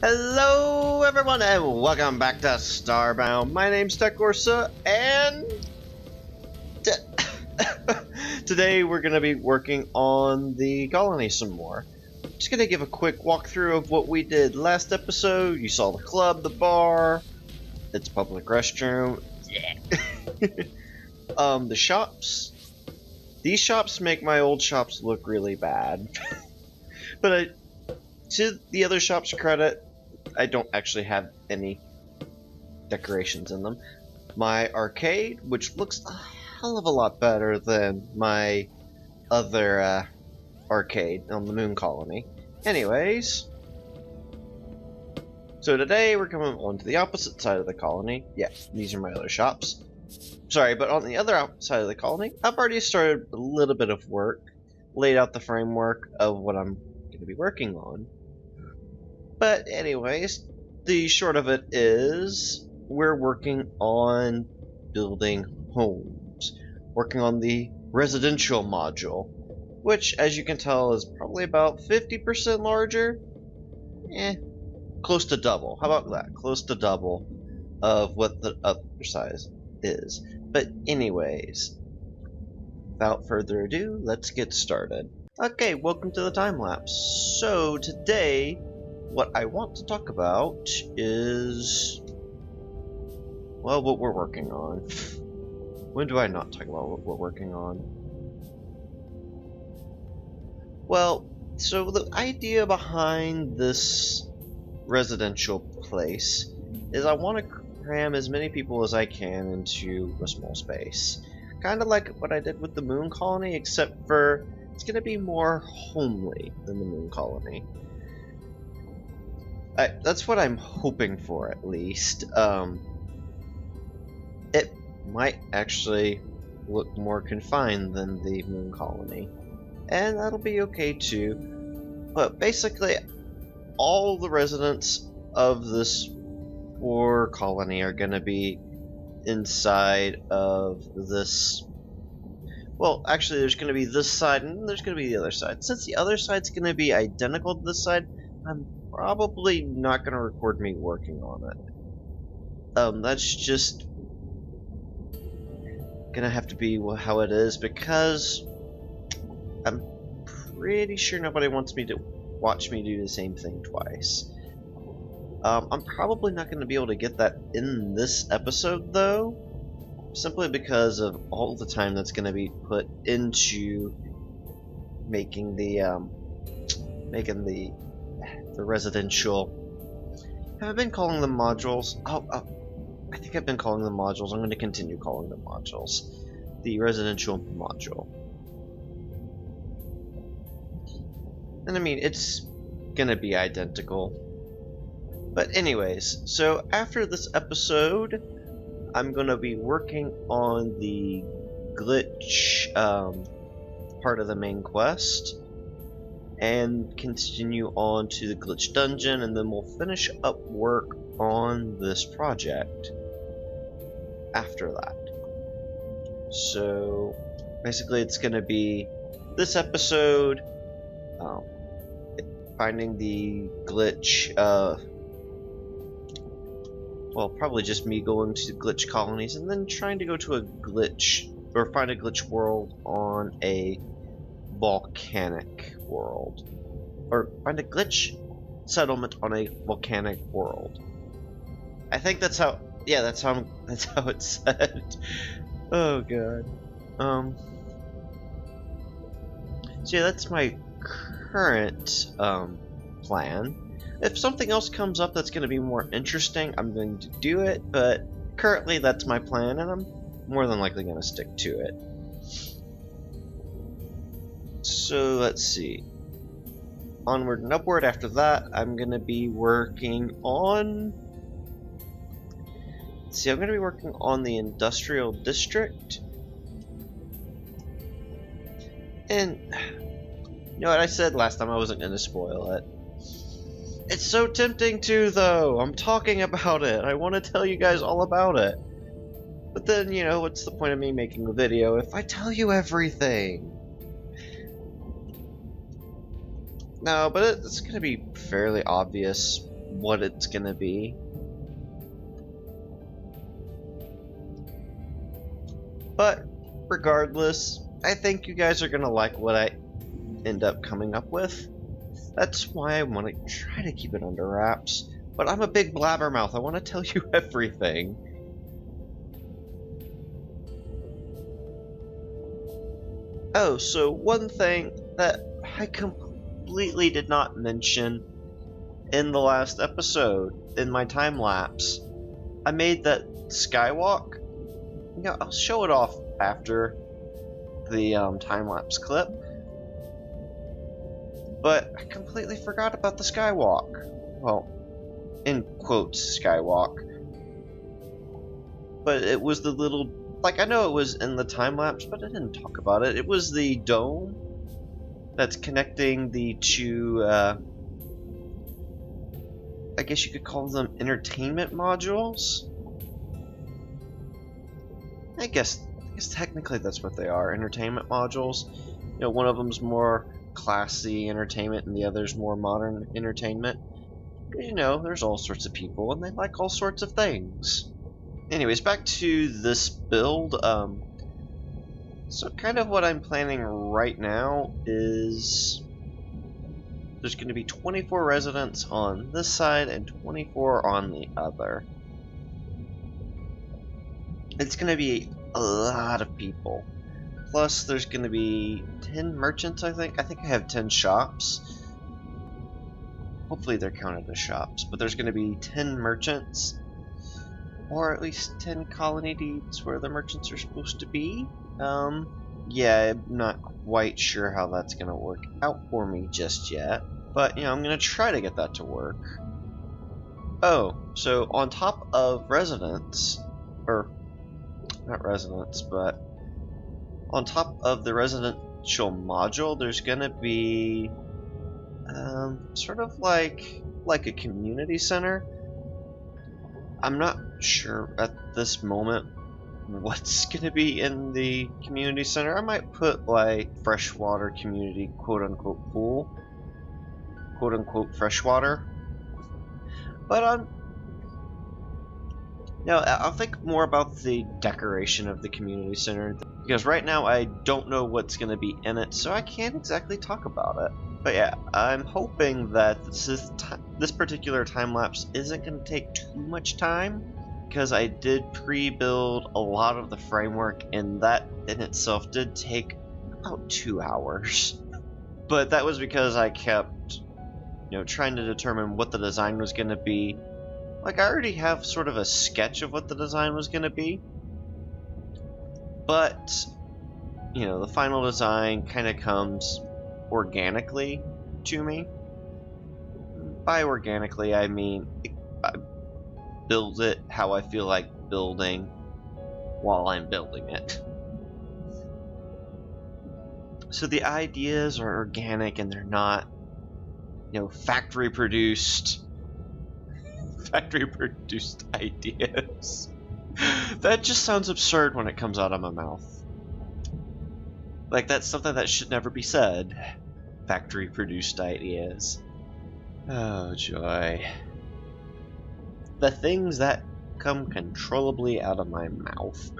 Hello everyone and welcome back to Starbound. My name's TechOrsa and today we're going to be working on the colony some more. Just going to give a quick walkthrough of what we did last episode. You saw the club, the bar, its public restroom, the shops. These shops make my old shops look really bad. But to the other shops' credit, I don't actually have any decorations in them. My arcade, which looks a hell of a lot better than my other arcade on the moon colony. Anyways, so today we're coming on to the opposite side of the colony. Yeah, these are my other shops. Sorry, but on the other side of the colony, I've already started a little bit of work, laid out the framework of what I'm going to be working on. But anyways, the short of it is we're working on building homes, working on the residential module, which as you can tell is probably about 50% larger. Close to double. How about that? Close to double of what the other size is. But anyways, without further ado, let's get started. Okay, welcome to the time lapse. So today, what I want to talk about is, well, what we're working on. When do I not talk about what we're working on? Well, so the idea behind this residential place is I want to cram as many people as I can into a small space. Kind of like what I did with the moon colony, except for it's going to be more homely than the moon colony. That's what I'm hoping for, at least. It might actually look more confined than the moon colony, and that'll be okay too. But basically, all the residents of this poor colony are going to be inside of this. Well, actually, there's going to be this side, and there's going to be the other side. Since the other side's going to be identical to this side, I'm probably not going to record me working on it. That's just going to have to be how it is, because I'm pretty sure nobody wants me to watch me do the same thing twice. I'm probably not going to be able to get that in this episode, though, simply because of all the time that's going to be put into making the residential. Have I been calling them modules? I think I've been calling them modules. I'm going to continue calling them modules. The residential module. And I mean, it's going to be identical. But anyways, so after this episode, I'm going to be working on the glitch part of the main quest, and continue on to the glitch dungeon, and then we'll finish up work on this project after that. So basically it's going to be this episode, finding the glitch, well, probably just me going to glitch colonies and then trying to go to a glitch, or find a glitch world on a volcanic world, or find a glitch settlement on a volcanic world. I think that's how. Yeah, that's how it's said. Oh god. So yeah, that's my current plan. If something else comes up that's going to be more interesting, I'm going to do it, but currently that's my plan, and I'm more than likely going to stick to it. So let's see. Onward and upward. After that, I'm going to be working on... Let's see, I'm going to be working on the industrial district. And, you know what I said last time, I wasn't going to spoil it. It's so tempting to, though. I'm talking about it. I want to tell you guys all about it. But then, you know, what's the point of me making a video if I tell you everything? No, but it's going to be fairly obvious what it's gonna be. But regardless, I think you guys are gonna like what I end up coming up with. That's why I want to try to keep it under wraps. But I'm a big blabbermouth. I want to tell you everything. Oh, so one thing that I completely did not mention in the last episode, in my time lapse, I made that skywalk. You know, I'll show it off after the time lapse clip. But I completely forgot about the skywalk. Well, in quotes, skywalk. But it was the little, like, I know it was in the time lapse, but I didn't talk about it. It was the dome that's connecting the two, I guess you could call them entertainment modules. I guess technically that's what they are, entertainment modules. You know, one of them's more classy entertainment and the other's more modern entertainment. You know, there's all sorts of people and they like all sorts of things. Anyways, back to this build. So kind of what I'm planning right now is there's going to be 24 residents on this side and 24 on the other. It's going to be a lot of people. Plus, there's going to be 10 merchants, I think. I think I have 10 shops. Hopefully they're counted as shops. But there's going to be 10 merchants. Or at least 10 colony deeds where the merchants are supposed to be. Yeah, I'm not quite sure how that's going to work out for me just yet. But, you know, I'm going to try to get that to work. Oh, so on top of residents, or not residents, but on top of the residential module, there's going to be sort of like a community center. I'm not sure at this moment what's going to be in the community center. I might put like freshwater community quote-unquote pool, quote-unquote freshwater. But no, I'll think more about the decoration of the community center, because right now I don't know what's going to be in it, so I can't exactly talk about it. But yeah, I'm hoping that this particular time lapse isn't going to take too much time, because I did pre-build a lot of the framework, and that in itself did take about 2 hours. But that was because I kept, you know, trying to determine what the design was going to be. Like, I already have sort of a sketch of what the design was going to be, but, you know, the final design kind of comes organically to me. By organically, I mean I build it how I feel like building while I'm building it. So the ideas are organic and they're not, you know, factory produced ideas. That just sounds absurd when it comes out of my mouth. Like, that's something that should never be said. Factory produced ideas. Oh, joy. The things that come controllably out of my mouth.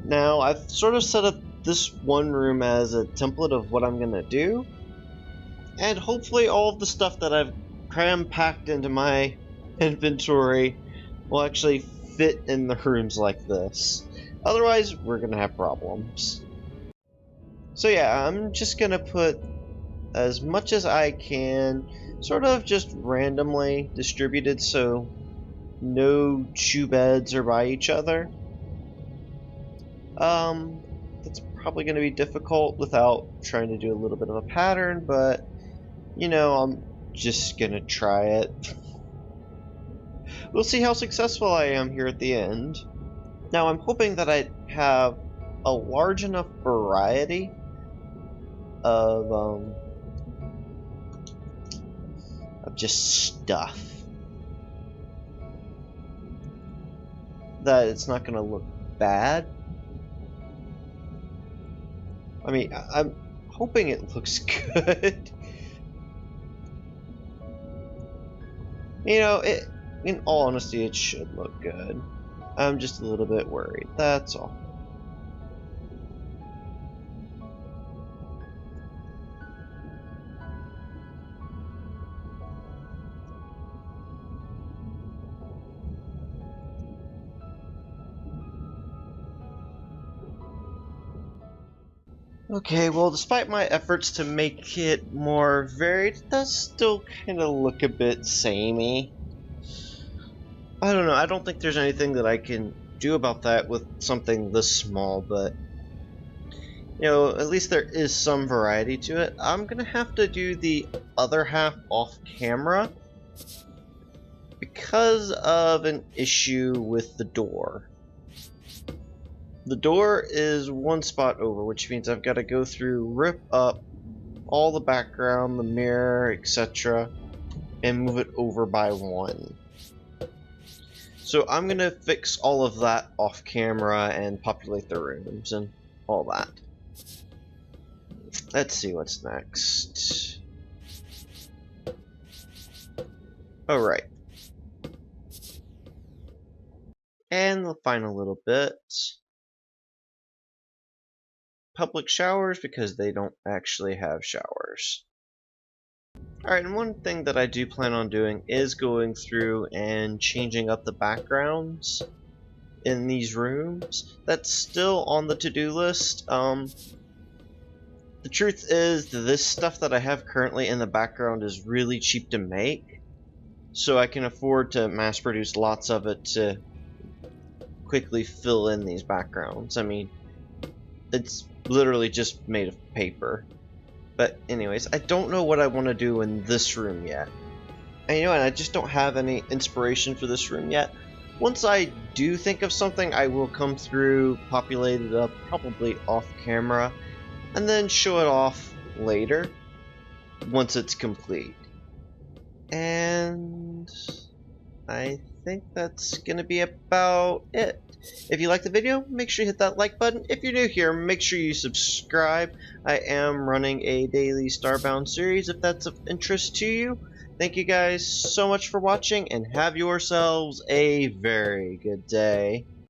Now, I've sort of set up this one room as a template of what I'm gonna do. And hopefully all of the stuff that I've cram-packed into my inventory will actually fit in the rooms like this. Otherwise, we're gonna have problems. So yeah, I'm just gonna put as much as I can, sort of just randomly distributed so no two beds are by each other. That's probably gonna be difficult without trying to do a little bit of a pattern, but you know, I'm just gonna try it. We'll see how successful I am here at the end. Now, I'm hoping that I have a large enough variety of just stuff that it's not gonna look bad. I mean, I'm hoping it looks good. You know, in all honesty, it should look good. I'm just a little bit worried, that's all. Okay, well, despite my efforts to make it more varied, it does still kind of look a bit samey. I don't know, I don't think there's anything that I can do about that with something this small, but you know, at least there is some variety to it. I'm gonna have to do the other half off camera because of an issue with the door. The door is one spot over, which means I've got to go through, rip up all the background, the mirror, etc., and move it over by one. So I'm gonna fix all of that off camera and populate the rooms and all that. Let's see what's next. Alright. And the final little bit. Public showers, because they don't actually have showers. Alright, and one thing that I do plan on doing is going through and changing up the backgrounds in these rooms. That's still on the to-do list. The truth is, this stuff that I have currently in the background is really cheap to make, so I can afford to mass produce lots of it to quickly fill in these backgrounds. I mean, it's literally just made of paper. But anyways, I don't know what I want to do in this room yet. And you know what, I just don't have any inspiration for this room yet. Once I do think of something, I will come through, populate it up, probably off camera, and then show it off later, once it's complete. And I think that's gonna be about it. If you like the video, make sure you hit that like button. If you're new here, make sure you subscribe. I am running a daily Starbound series if that's of interest to you. Thank you guys so much for watching, and have yourselves a very good day.